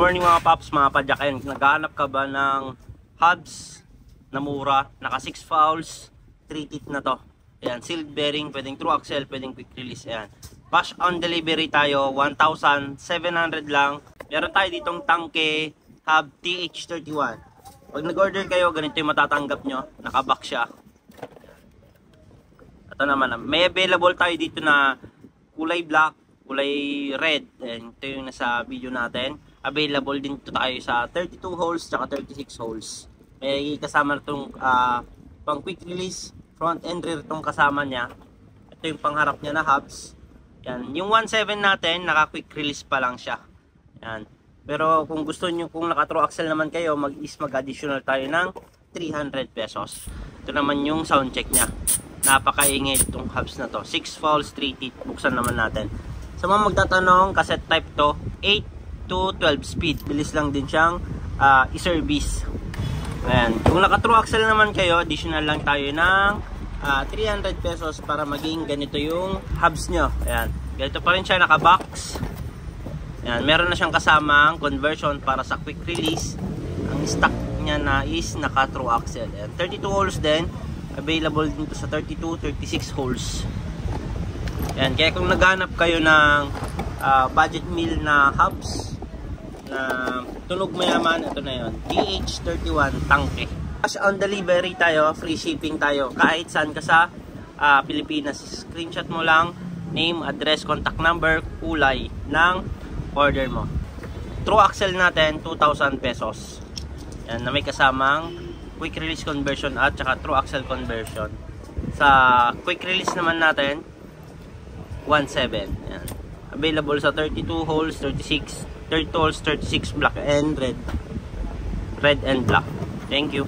morning mga paps, mga padyak. Ayan, naghahanap ka ba ng hubs na mura, naka 6 fouls, 3 teeth na to. Ayan, sealed bearing, pwedeng true axle, pwedeng quick release. Ayan, cash on delivery tayo, 1,700 lang. Meron tayo ditong tangke hub TH31. Pag nag-order kayo, ganito yung matatanggap nyo, nakabox siya. Ito naman, may available tayo dito na kulay black, kulay red. And ito yung nasa video natin. Available din ito tayo sa 32 holes tsaka 36 holes. May kasama na itong pang quick release, front and rear itong kasama niya. Ito yung pangharap niya na hubs. Yan. Yung 1.7 natin, naka quick release pa lang siya. Yan. Pero kung gusto nyo, kung naka true axle naman kayo, mag-additional tayo ng 300 pesos. Ito naman yung sound check niya. Napakaingay itong hubs na to. 6 fouls, 3 teeth. Buksan naman natin. Sa mga magtatanong, cassette type to, 8 to 12 speed. Bilis lang din siyang i-service. Ayan. Kung naka true axle naman kayo, additional lang tayo ng 300 pesos para maging ganito yung hubs nyo. Ayan. Ganito pa rin siya, naka-box. Ayan. Meron na siyang kasamang conversion para sa quick release. Ang stock niya na is naka true axle. Ayan. 32 holes din. Available din to sa 32, 36 holes. Ayan. Kaya kung naghanap kayo ng budget meal na hubs na tunog mayaman, ito na yun, TH31 tangke. Cash on delivery tayo, free shipping tayo kahit saan ka sa Pilipinas. Screenshot mo lang name, address, contact number, kulay ng order mo. True axle natin 2,000 pesos. Yan, na may kasamang quick release conversion at saka true axle conversion. Sa quick release naman natin 1.7. Yan. Available sa 32 holes, 36, 32 holes, 36 black and red and black. Thank you.